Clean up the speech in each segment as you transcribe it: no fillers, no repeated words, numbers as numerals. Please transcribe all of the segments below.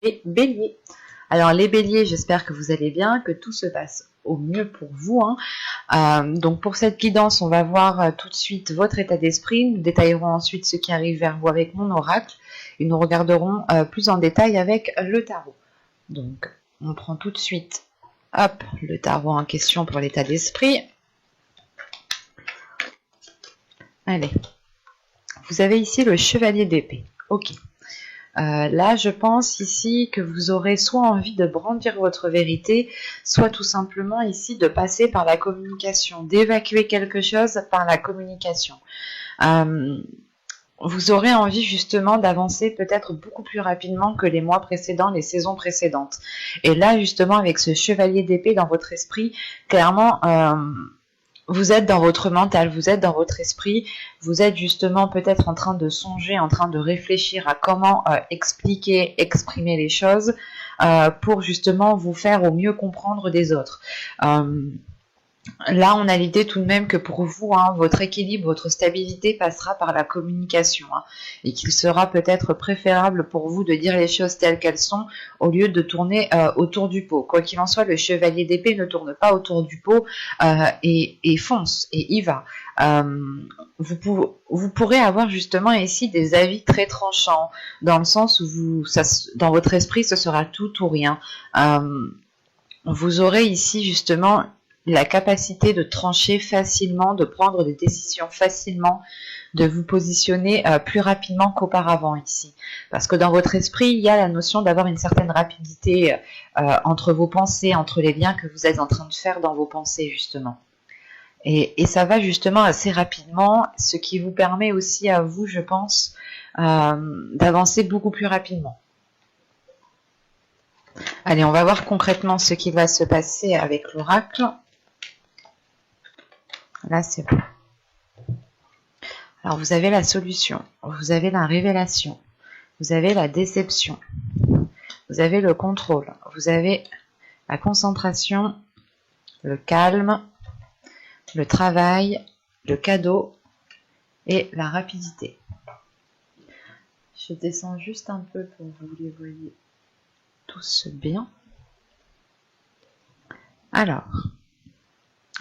les béliers. Alors les béliers, j'espère que vous allez bien, que tout se passe au mieux pour vous. Donc pour cette guidance, on va voir tout de suite votre état d'esprit. Nous détaillerons ensuite ce qui arrive vers vous avec mon oracle. Et nous regarderons plus en détail avec le tarot. Donc on prend tout de suite le tarot en question pour l'état d'esprit. Allez, vous avez ici le chevalier d'épée. Ok. Là, je pense ici que vous aurez soit envie de brandir votre vérité, soit tout simplement ici de passer par la communication, d'évacuer quelque chose par la communication. Vous aurez envie justement d'avancer peut-être beaucoup plus rapidement que les mois précédents, les saisons précédentes. Et là, justement, avec ce chevalier d'épée dans votre esprit, clairement... vous êtes dans votre mental, vous êtes dans votre esprit, vous êtes justement peut-être en train de songer, en train de réfléchir à comment expliquer, exprimer les choses pour justement vous faire au mieux comprendre des autres. Là, on a l'idée tout de même que pour vous, votre équilibre, votre stabilité passera par la communication et qu'il sera peut-être préférable pour vous de dire les choses telles qu'elles sont au lieu de tourner autour du pot. Quoi qu'il en soit, le chevalier d'épée ne tourne pas autour du pot et fonce et y va. Vous pourrez avoir justement ici des avis très tranchants dans le sens où dans votre esprit, ce sera tout ou rien. Vous aurez ici justement la capacité de trancher facilement, de prendre des décisions facilement, de vous positionner plus rapidement qu'auparavant ici. Parce que dans votre esprit, il y a la notion d'avoir une certaine rapidité entre vos pensées, entre les liens que vous êtes en train de faire dans vos pensées justement. Et ça va justement assez rapidement, ce qui vous permet aussi à vous, je pense, d'avancer beaucoup plus rapidement. Allez, on va voir concrètement ce qui va se passer avec l'oracle. Là, c'est bon. Alors, vous avez la solution, vous avez la révélation, vous avez la déception, vous avez le contrôle, vous avez la concentration, le calme, le travail, le cadeau et la rapidité. Je descends juste un peu pour que vous les voyez tous bien. Alors...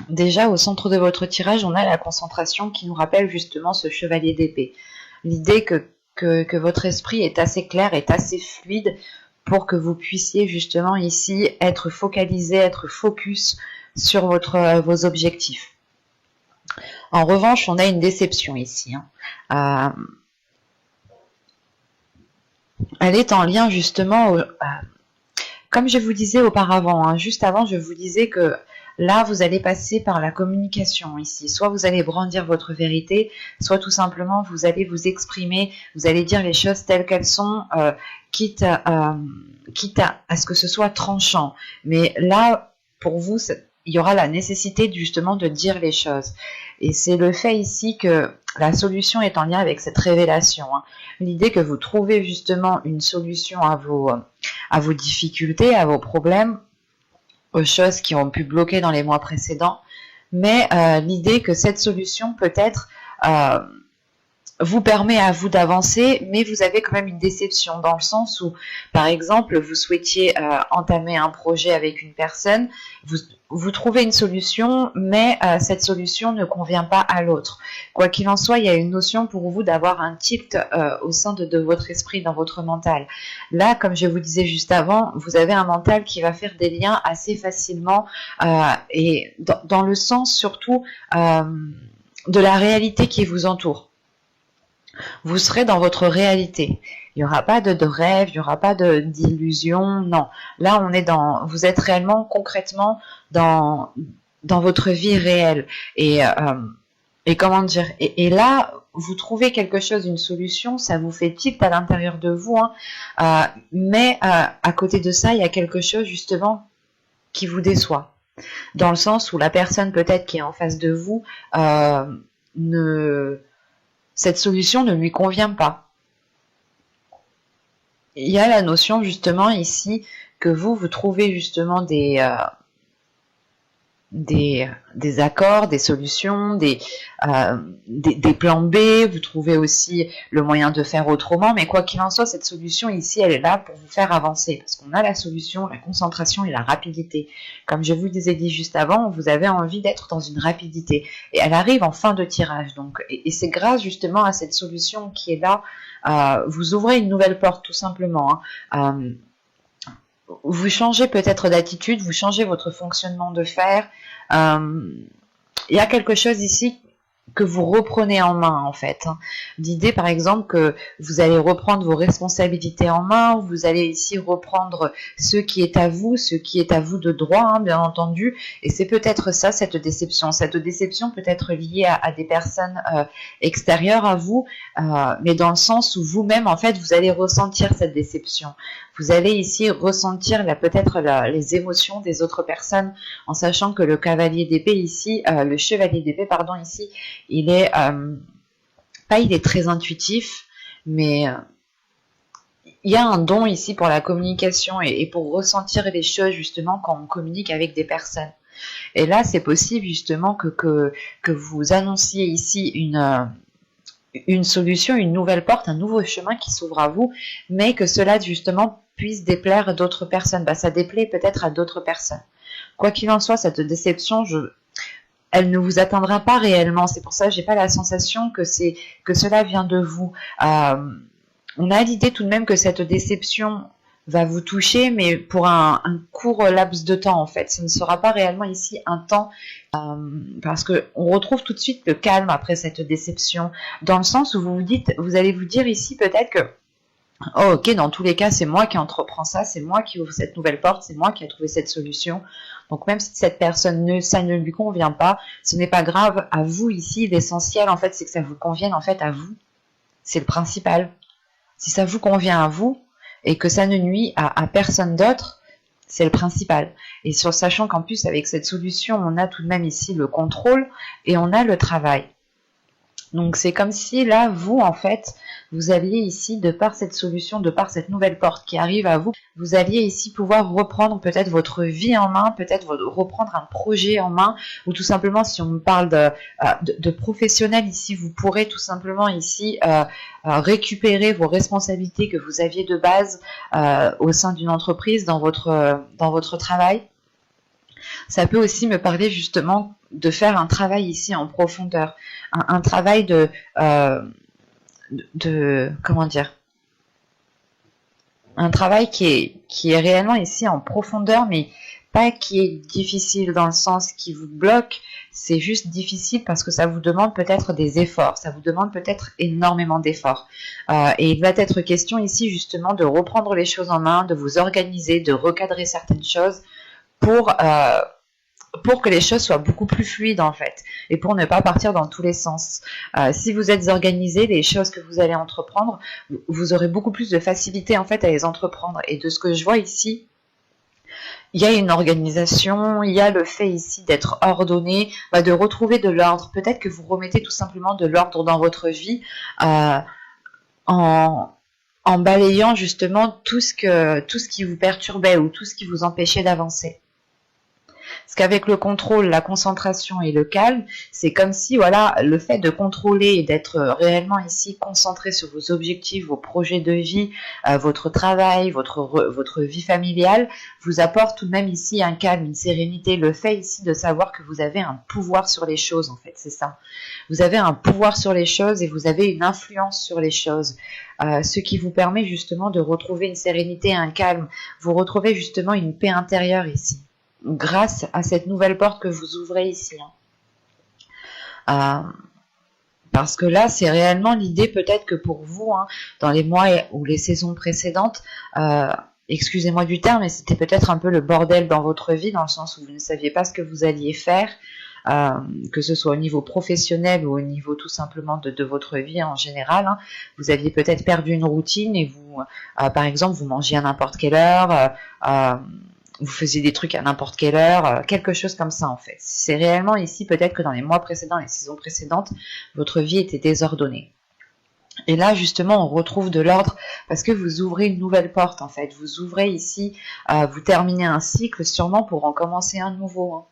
déjà, au centre de votre tirage, on a la concentration qui nous rappelle justement ce chevalier d'épée. L'idée que votre esprit est assez clair, est assez fluide pour que vous puissiez justement ici être focalisé, être focus sur vos objectifs. En revanche, on a une déception ici. Elle est en lien justement, comme je vous disais auparavant, juste avant, je vous disais que là, vous allez passer par la communication ici. Soit vous allez brandir votre vérité, soit tout simplement vous allez vous exprimer, vous allez dire les choses telles qu'elles sont, quitte à ce que ce soit tranchant. Mais là, pour vous, il y aura la nécessité justement de dire les choses. Et c'est le fait ici que la solution est en lien avec cette révélation. L'idée que vous trouvez justement une solution à vos difficultés, à vos problèmes, aux choses qui ont pu bloquer dans les mois précédents, mais l'idée que cette solution peut-être vous permet à vous d'avancer, mais vous avez quand même une déception dans le sens où, par exemple, vous souhaitiez entamer un projet avec une personne, vous trouvez une solution, mais cette solution ne convient pas à l'autre. Quoi qu'il en soit, il y a une notion pour vous d'avoir un tilt au sein de votre esprit, dans votre mental. Là, comme je vous disais juste avant, vous avez un mental qui va faire des liens assez facilement et dans le sens surtout de la réalité qui vous entoure. Vous serez dans votre réalité. Il n'y aura pas de rêve, il n'y aura pas d'illusion, non. Là, vous êtes réellement, concrètement, dans votre vie réelle. Et comment dire, et là, vous trouvez quelque chose, une solution, ça vous fait tilt à l'intérieur de vous, mais à côté de ça, il y a quelque chose, justement, qui vous déçoit. Dans le sens où la personne, peut-être, qui est en face de vous, cette solution ne lui convient pas. Il y a la notion justement ici que vous trouvez justement des accords, des solutions, des plans B, vous trouvez aussi le moyen de faire autrement, mais quoi qu'il en soit, cette solution ici, elle est là pour vous faire avancer, parce qu'on a la solution, la concentration et la rapidité. Comme je vous disais dit juste avant, vous avez envie d'être dans une rapidité, et elle arrive en fin de tirage, donc, et c'est grâce justement à cette solution qui est là, vous ouvrez une nouvelle porte tout simplement, hein. Vous changez peut-être d'attitude, vous changez votre fonctionnement de faire. Il y a quelque chose ici que vous reprenez en main en fait. L'idée par exemple que vous allez reprendre vos responsabilités en main, vous allez ici reprendre ce qui est à vous de droit, hein, bien entendu, et c'est peut-être ça cette déception. Cette déception peut être liée à des personnes extérieures à vous, mais dans le sens où vous-même en fait vous allez ressentir cette déception. Vous allez ici ressentir peut-être les émotions des autres personnes, en sachant que le cavalier d'épée ici, le chevalier d'épée pardon ici, il est il est très intuitif, mais il y a un don ici pour la communication et pour ressentir les choses justement quand on communique avec des personnes. Et là, c'est possible justement que vous annonciez ici une solution, une nouvelle porte, un nouveau chemin qui s'ouvre à vous, mais que cela justement puisse déplaire à d'autres personnes. Ça déplaît peut-être à d'autres personnes. Quoi qu'il en soit, cette déception, elle ne vous atteindra pas réellement. C'est pour ça que j'ai pas la sensation que cela vient de vous. On a l'idée tout de même que cette déception va vous toucher, mais pour un court laps de temps en fait. Ce ne sera pas réellement ici un temps, parce que on retrouve tout de suite le calme après cette déception, dans le sens où vous allez vous dire ici peut-être que oh, ok, dans tous les cas, c'est moi qui entreprends ça, c'est moi qui ouvre cette nouvelle porte, c'est moi qui ai trouvé cette solution. Donc même si cette personne ça ne lui convient pas, ce n'est pas grave. À vous ici, l'essentiel en fait, c'est que ça vous convienne en fait à vous. C'est le principal. Si ça vous convient à vous et que ça ne nuit à personne d'autre, c'est le principal. Et sachant qu'en plus avec cette solution, on a tout de même ici le contrôle et on a le travail. Donc c'est comme si là, vous en fait, vous alliez ici, de par cette solution, de par cette nouvelle porte qui arrive à vous, vous alliez ici pouvoir reprendre peut-être votre vie en main, peut-être reprendre un projet en main, ou tout simplement si on parle de professionnel ici, vous pourrez tout simplement ici récupérer vos responsabilités que vous aviez de base au sein d'une entreprise, dans votre travail. Ça peut aussi me parler justement de faire un travail ici en profondeur, un travail comment dire, un travail qui est réellement ici en profondeur, mais pas qui est difficile dans le sens qui vous bloque, c'est juste difficile parce que ça vous demande peut-être des efforts, ça vous demande peut-être énormément d'efforts. Et il va être question ici justement de reprendre les choses en main, de vous organiser, de recadrer certaines choses pour que les choses soient beaucoup plus fluides en fait, et pour ne pas partir dans tous les sens. Si vous êtes organisé, les choses que vous allez entreprendre, vous aurez beaucoup plus de facilité en fait à les entreprendre. Et de ce que je vois ici, il y a une organisation, il y a le fait ici d'être ordonné, de retrouver de l'ordre. Peut-être que vous remettez tout simplement de l'ordre dans votre vie en balayant justement tout ce qui vous perturbait ou tout ce qui vous empêchait d'avancer. Parce qu'avec le contrôle, la concentration et le calme, c'est comme si voilà, le fait de contrôler et d'être réellement ici concentré sur vos objectifs, vos projets de vie, votre travail, votre vie familiale, vous apporte tout de même ici un calme, une sérénité. Le fait ici de savoir que vous avez un pouvoir sur les choses, en fait, c'est ça. Vous avez un pouvoir sur les choses et vous avez une influence sur les choses. Ce qui vous permet justement de retrouver une sérénité, un calme. Vous retrouvez justement une paix intérieure ici, grâce à cette nouvelle porte que vous ouvrez ici. Parce que là, c'est réellement l'idée peut-être que pour vous, dans les mois ou les saisons précédentes, excusez-moi du terme, mais c'était peut-être un peu le bordel dans votre vie, dans le sens où vous ne saviez pas ce que vous alliez faire, que ce soit au niveau professionnel ou au niveau tout simplement de votre vie en général. Vous aviez peut-être perdu une routine et vous, par exemple, vous mangiez à n'importe quelle heure, vous faisiez des trucs à n'importe quelle heure, quelque chose comme ça en fait. C'est réellement ici peut-être que dans les mois précédents, les saisons précédentes, votre vie était désordonnée. Et là justement on retrouve de l'ordre parce que vous ouvrez une nouvelle porte en fait. Vous ouvrez ici, vous terminez un cycle sûrement pour en commencer un nouveau.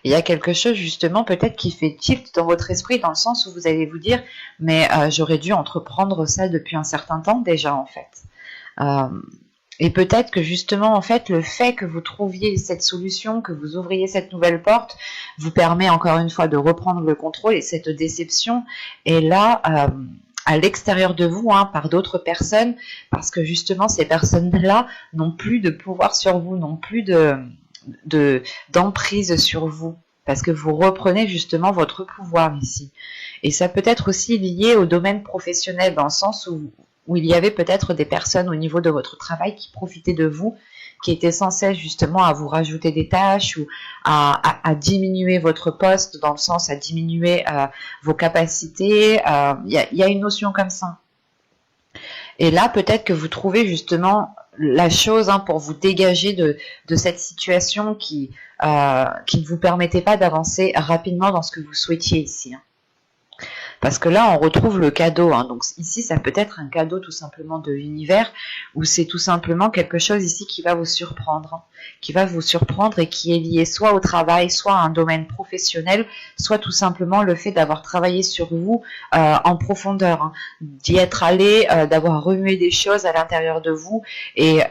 Il y a quelque chose justement peut-être qui fait tilt dans votre esprit dans le sens où vous allez vous dire mais j'aurais dû entreprendre ça depuis un certain temps déjà en fait. Euh, et peut-être que justement en fait le fait que vous trouviez cette solution, que vous ouvriez cette nouvelle porte, vous permet encore une fois de reprendre le contrôle et cette déception est là à l'extérieur de vous, hein, par d'autres personnes, parce que justement ces personnes-là n'ont plus de pouvoir sur vous, n'ont plus d'emprise sur vous, parce que vous reprenez justement votre pouvoir ici. Et ça peut être aussi lié au domaine professionnel, dans le sens où il y avait peut-être des personnes au niveau de votre travail qui profitaient de vous, qui étaient censées justement à vous rajouter des tâches ou à diminuer votre poste, dans le sens à diminuer vos capacités. Il y a une notion comme ça. Et là, peut-être que vous trouvez justement la chose pour vous dégager de cette situation qui ne vous permettait pas d'avancer rapidement dans ce que vous souhaitiez ici. Parce que là, on retrouve le cadeau. Donc ici, ça peut être un cadeau tout simplement de l'univers, ou c'est tout simplement quelque chose ici qui va vous surprendre. Qui va vous surprendre et qui est lié soit au travail, soit à un domaine professionnel, soit tout simplement le fait d'avoir travaillé sur vous en profondeur, d'y être allé, d'avoir remué des choses à l'intérieur de vous, et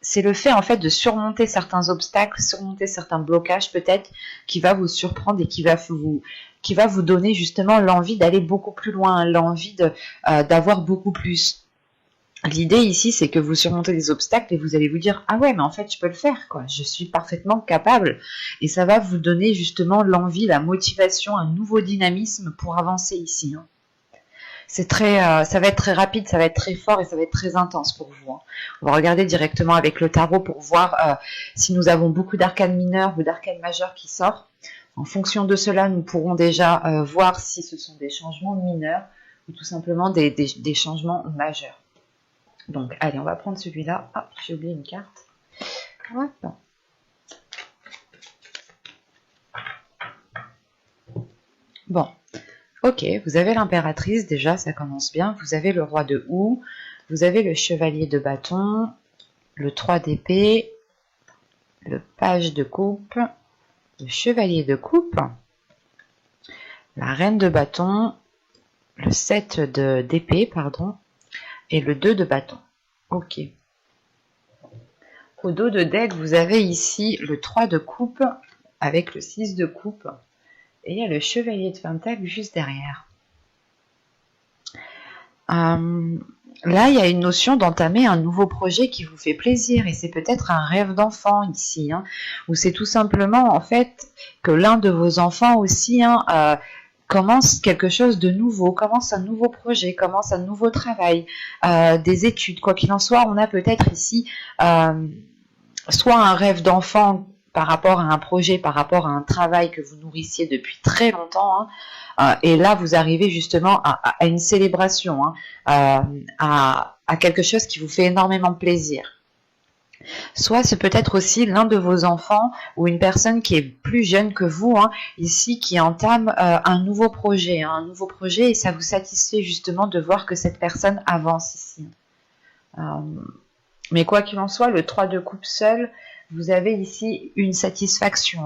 c'est le fait en fait de surmonter certains obstacles, surmonter certains blocages peut-être, qui va vous surprendre et qui va vous donner justement l'envie d'aller beaucoup plus loin, l'envie d'avoir beaucoup plus. L'idée ici, c'est que vous surmontez des obstacles et vous allez vous dire « Ah ouais, mais en fait, je peux le faire, quoi. Je suis parfaitement capable. » Et ça va vous donner justement l'envie, la motivation, un nouveau dynamisme pour avancer ici. Ça va être très rapide, ça va être très fort et ça va être très intense pour vous. On va regarder directement avec le tarot pour voir si nous avons beaucoup d'arcanes mineurs ou d'arcanes majeurs qui sortent. En fonction de cela, nous pourrons déjà voir si ce sont des changements mineurs ou tout simplement des changements majeurs. Donc, allez, on va prendre celui-là. Ah, j'ai oublié une carte. Hop. Bon, ok, vous avez l'impératrice, déjà, ça commence bien. Vous avez le roi de houx, vous avez le chevalier de bâton, le 3 d'épée, le page de coupe, le chevalier de coupe, la reine de bâton, le 7 d'épée, pardon, et le 2 de bâton. Ok. Au dos de deck, vous avez ici le 3 de coupe avec le 6 de coupe. Et il y a le chevalier de pentacle juste derrière. Là, il y a une notion d'entamer un nouveau projet qui vous fait plaisir. Et c'est peut-être un rêve d'enfant ici. Ou c'est tout simplement, en fait, que l'un de vos enfants aussi commence quelque chose de nouveau, commence un nouveau projet, commence un nouveau travail, des études. Quoi qu'il en soit, on a peut-être ici soit un rêve d'enfant par rapport à un projet, par rapport à un travail que vous nourrissiez depuis très longtemps, et là vous arrivez justement à une célébration, à quelque chose qui vous fait énormément plaisir. Soit c'est peut-être aussi l'un de vos enfants ou une personne qui est plus jeune que vous, ici, qui entame un nouveau projet, et ça vous satisfait justement de voir que cette personne avance ici. Mais quoi qu'il en soit, le 3 de coupe seul, vous avez ici une satisfaction.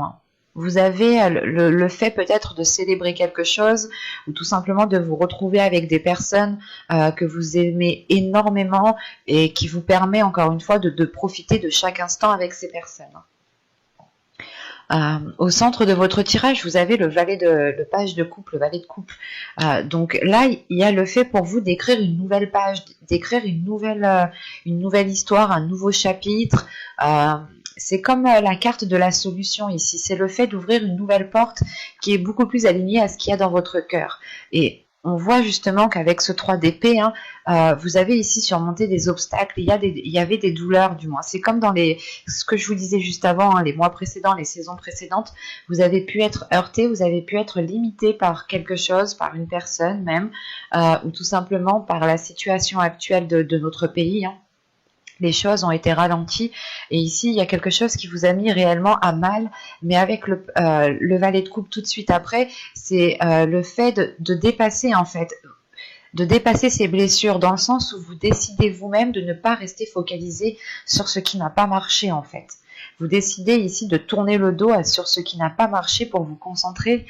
Vous avez le fait peut-être de célébrer quelque chose ou tout simplement de vous retrouver avec des personnes que vous aimez énormément et qui vous permet encore une fois de profiter de chaque instant avec ces personnes. Au centre de votre tirage, vous avez le page de coupe, le valet de coupe. Donc là, il y a le fait pour vous d'écrire une nouvelle page, d'écrire une nouvelle histoire, un nouveau chapitre. C'est comme la carte de la solution ici. C'est le fait d'ouvrir une nouvelle porte qui est beaucoup plus alignée à ce qu'il y a dans votre cœur. Et on voit justement qu'avec ce 3 d'épée, vous avez ici surmonté des obstacles. Il y avait des douleurs, du moins. C'est comme dans ce que je vous disais juste avant, les mois précédents, les saisons précédentes. Vous avez pu être heurté, vous avez pu être limité par quelque chose, par une personne même, ou tout simplement par la situation actuelle de notre pays. Les choses ont été ralenties et ici il y a quelque chose qui vous a mis réellement à mal, mais avec le valet de coupe tout de suite après, c'est le fait de dépasser en fait, de dépasser ces blessures dans le sens où vous décidez vous-même de ne pas rester focalisé sur ce qui n'a pas marché en fait. Vous décidez ici de tourner le dos sur ce qui n'a pas marché pour vous concentrer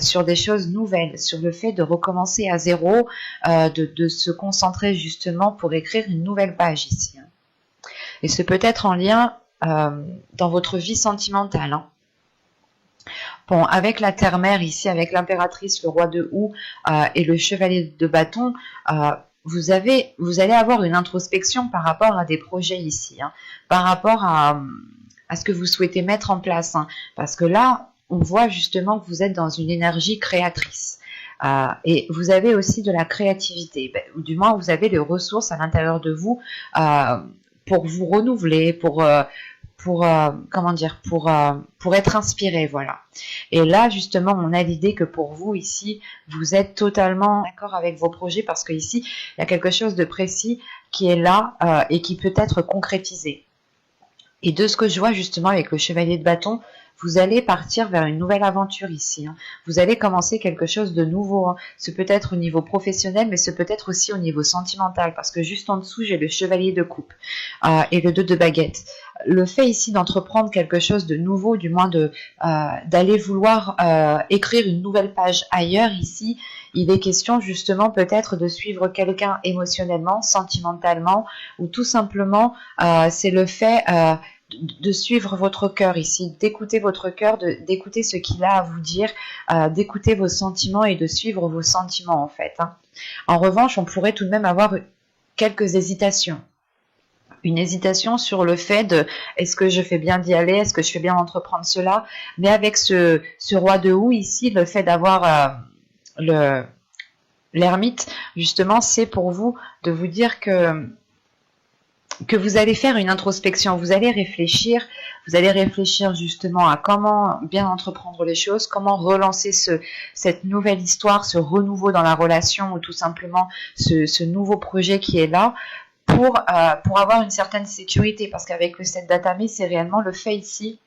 sur des choses nouvelles, sur le fait de recommencer à zéro, de se concentrer justement pour écrire une nouvelle page ici. Et c'est peut-être en lien dans votre vie sentimentale. Bon, avec la terre-mère ici, avec l'impératrice, le roi de houx et le chevalier de bâton, vous allez avoir une introspection par rapport à des projets ici, par rapport à ce que vous souhaitez mettre en place. Parce que là, on voit justement que vous êtes dans une énergie créatrice. Et vous avez aussi de la créativité, ou du moins vous avez les ressources à l'intérieur de vous pour vous renouveler, pour être inspiré, voilà. Et là, justement, on a l'idée que pour vous, ici, vous êtes totalement d'accord avec vos projets parce que ici, il y a quelque chose de précis qui est là et qui peut être concrétisé. Et de ce que je vois, justement, avec le chevalier de bâton, vous allez partir vers une nouvelle aventure ici. Vous allez commencer quelque chose de nouveau. Ce peut être au niveau professionnel, mais ce peut être aussi au niveau sentimental, parce que juste en dessous, j'ai le chevalier de coupe et le 2 de baguette. Le fait ici d'entreprendre quelque chose de nouveau, du moins d'aller vouloir écrire une nouvelle page ailleurs ici, il est question justement peut-être de suivre quelqu'un émotionnellement, sentimentalement, ou tout simplement c'est le fait de suivre votre cœur ici, d'écouter votre cœur, d'écouter ce qu'il a à vous dire, d'écouter vos sentiments et de suivre vos sentiments en fait. En revanche, on pourrait tout de même avoir quelques hésitations. Une hésitation sur le fait de est-ce que je fais bien d'y aller, est-ce que je fais bien d'entreprendre cela, mais avec ce roi de houx ici, le fait d'avoir l'ermite, justement, c'est pour vous de vous dire que vous allez faire une introspection, vous allez réfléchir justement à comment bien entreprendre les choses, comment relancer cette nouvelle histoire, ce renouveau dans la relation ou tout simplement ce nouveau projet qui est là pour avoir une certaine sécurité, parce qu'avec le 7 d'Atame, c'est réellement le fait ici,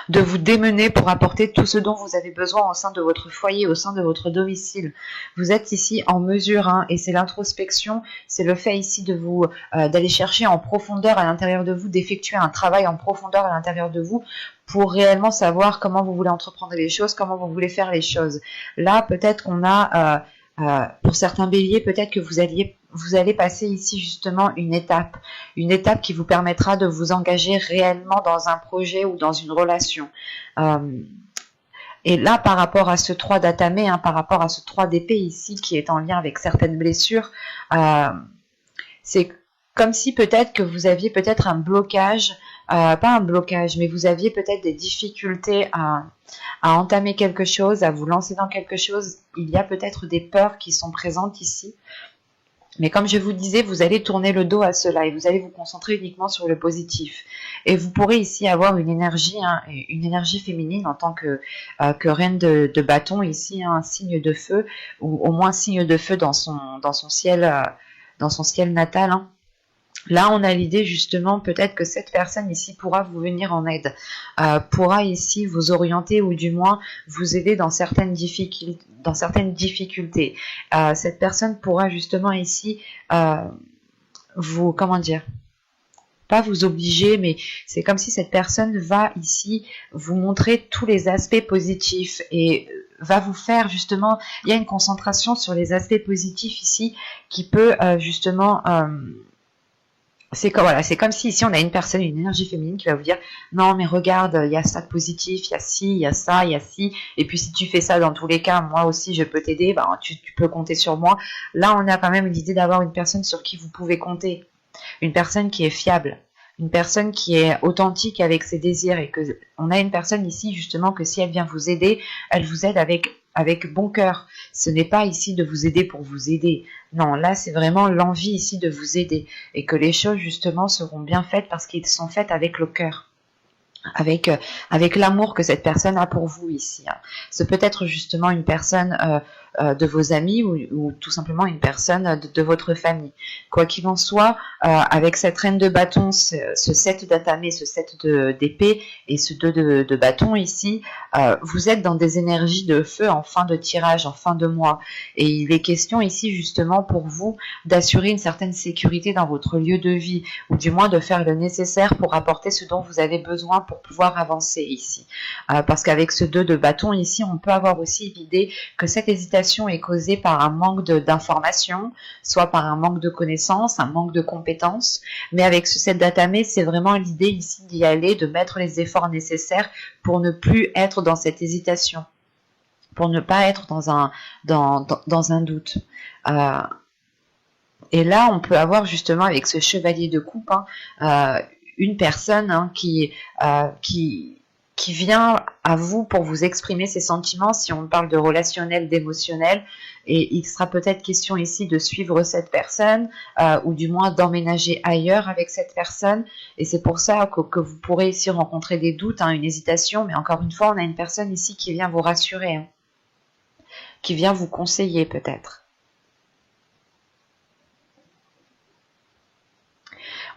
de vous démener pour apporter tout ce dont vous avez besoin au sein de votre foyer, au sein de votre domicile. Vous êtes ici en mesure, et c'est l'introspection, c'est le fait ici de vous d'aller chercher en profondeur à l'intérieur de vous, d'effectuer un travail en profondeur à l'intérieur de vous pour réellement savoir comment vous voulez entreprendre les choses, comment vous voulez faire les choses. Là, peut-être qu'on a pour certains béliers, peut-être que vous allez passer ici justement une étape qui vous permettra de vous engager réellement dans un projet ou dans une relation. Et là, par rapport à ce 3 d'Atame, par rapport à ce 3 d'épée ici, qui est en lien avec certaines blessures, c'est comme si peut-être que vous aviez peut-être un blocage, pas un blocage, mais vous aviez peut-être des difficultés à entamer quelque chose, à vous lancer dans quelque chose. Il y a peut-être des peurs qui sont présentes ici. Mais comme je vous disais, vous allez tourner le dos à cela et vous allez vous concentrer uniquement sur le positif. Et vous pourrez ici avoir une énergie féminine en tant que reine de bâton ici, un signe de feu, ou au moins signe de feu dans son ciel natal. Là, on a l'idée justement peut-être que cette personne ici pourra vous venir en aide, pourra ici vous orienter ou du moins vous aider dans certaines difficultés. Cette personne pourra justement ici vous, pas vous obliger, mais c'est comme si cette personne va ici vous montrer tous les aspects positifs et va vous faire justement, il y a une concentration sur les aspects positifs ici qui peut justement... c'est comme si ici on a une personne, une énergie féminine qui va vous dire non mais regarde, il y a ça de positif, il y a ci, il y a ça, il y a ci, et puis si tu fais ça dans tous les cas, moi aussi je peux t'aider, tu peux compter sur moi. Là on a quand même l'idée d'avoir une personne sur qui vous pouvez compter, une personne qui est fiable, une personne qui est authentique avec ses désirs, et que on a une personne ici justement que si elle vient vous aider, elle vous aide avec bon cœur. Ce n'est pas ici de vous aider pour vous aider. Non, là c'est vraiment l'envie ici de vous aider et que les choses justement seront bien faites parce qu'elles sont faites avec le cœur. avec l'amour que cette personne a pour vous ici. Hein. Ce peut être justement une personne de vos amis ou tout simplement une personne de votre famille. Quoi qu'il en soit, avec cette reine de bâton, ce 7 d'atamé, ce 7 d'épée et ce 2 de bâton ici, vous êtes dans des énergies de feu en fin de tirage, en fin de mois. Et il est question ici justement pour vous d'assurer une certaine sécurité dans votre lieu de vie, ou du moins de faire le nécessaire pour apporter ce dont vous avez besoin pour pouvoir avancer ici. Parce qu'avec ce 2 de bâton ici, on peut avoir aussi l'idée que cette hésitation est causée par un manque d'informations, soit par un manque de connaissances, un manque de compétences. Mais avec ce 7 d'atamé, c'est vraiment l'idée ici d'y aller, de mettre les efforts nécessaires pour ne plus être dans cette hésitation, pour ne pas être dans un doute. Et là, on peut avoir justement avec ce chevalier de coupe une personne qui vient à vous pour vous exprimer ses sentiments, si on parle de relationnel, d'émotionnel, et il sera peut-être question ici de suivre cette personne, ou du moins d'emménager ailleurs avec cette personne, et c'est pour ça que vous pourrez ici rencontrer des doutes, une hésitation, mais encore une fois, on a une personne ici qui vient vous rassurer, qui vient vous conseiller peut-être.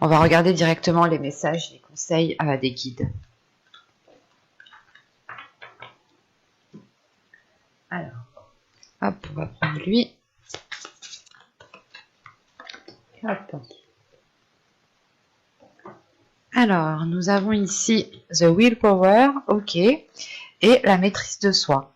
On va regarder directement les messages, les conseils des guides. Alors, hop, on va prendre lui. Hop. Alors, nous avons ici The Willpower, ok, et la maîtrise de soi.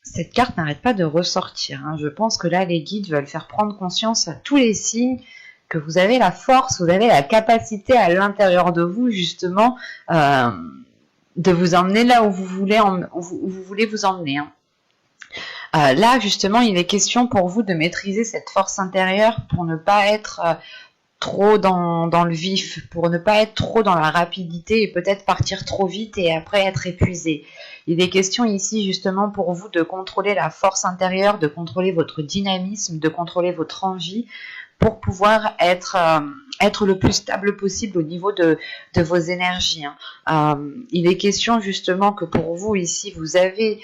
Cette carte n'arrête pas de ressortir. Je pense que là, les guides veulent faire prendre conscience à tous les signes que vous avez la force, vous avez la capacité à l'intérieur de vous, justement, de vous emmener là où vous voulez, vous emmener. Là, justement, il est question pour vous de maîtriser cette force intérieure pour ne pas être trop dans le vif, pour ne pas être trop dans la rapidité et peut-être partir trop vite et après être épuisé. Il est question ici justement pour vous de contrôler la force intérieure, de contrôler votre dynamisme, de contrôler votre envie pour pouvoir être le plus stable possible au niveau de vos énergies. Il est question justement que pour vous ici, vous avez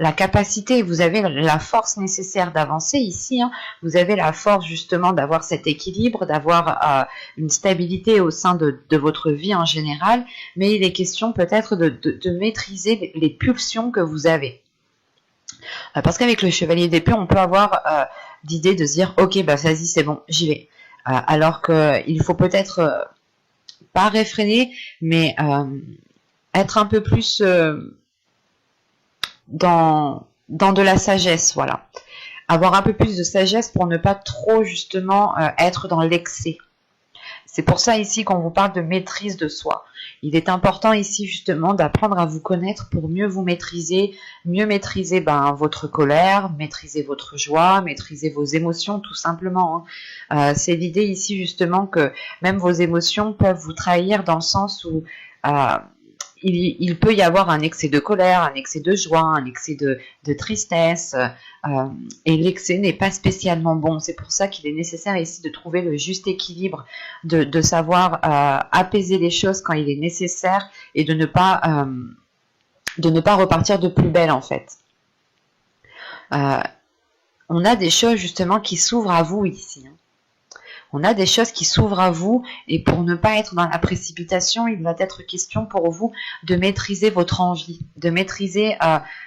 la capacité, vous avez la force nécessaire d'avancer ici, vous avez la force justement d'avoir cet équilibre, d'avoir une stabilité au sein de votre vie en général, mais il est question peut-être de maîtriser les pulsions que vous avez. Parce qu'avec le chevalier d'épée, on peut avoir l'idée de se dire « Ok, vas-y, c'est bon, j'y vais ». Alors qu'il faut peut-être pas réfréner, mais être un peu plus dans de la sagesse, voilà. Avoir un peu plus de sagesse pour ne pas trop justement être dans l'excès. C'est pour ça ici qu'on vous parle de maîtrise de soi. Il est important ici justement d'apprendre à vous connaître pour mieux vous maîtriser, mieux maîtriser votre colère, maîtriser votre joie, maîtriser vos émotions tout simplement. C'est l'idée ici justement que même vos émotions peuvent vous trahir dans le sens où il peut y avoir un excès de colère, un excès de joie, un excès de tristesse, et l'excès n'est pas spécialement bon. C'est pour ça qu'il est nécessaire ici de trouver le juste équilibre, de savoir apaiser les choses quand il est nécessaire et de ne pas repartir de plus belle en fait. On a des choses justement qui s'ouvrent à vous ici. On a des choses qui s'ouvrent à vous et pour ne pas être dans la précipitation, il va être question pour vous de maîtriser votre envie, de maîtriser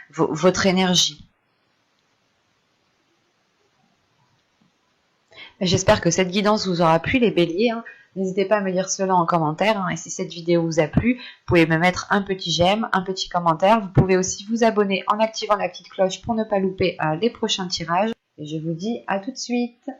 votre énergie. J'espère que cette guidance vous aura plu les béliers. N'hésitez pas à me dire cela en commentaire. Et si cette vidéo vous a plu, vous pouvez me mettre un petit j'aime, un petit commentaire. Vous pouvez aussi vous abonner en activant la petite cloche pour ne pas louper les prochains tirages. Et je vous dis à tout de suite.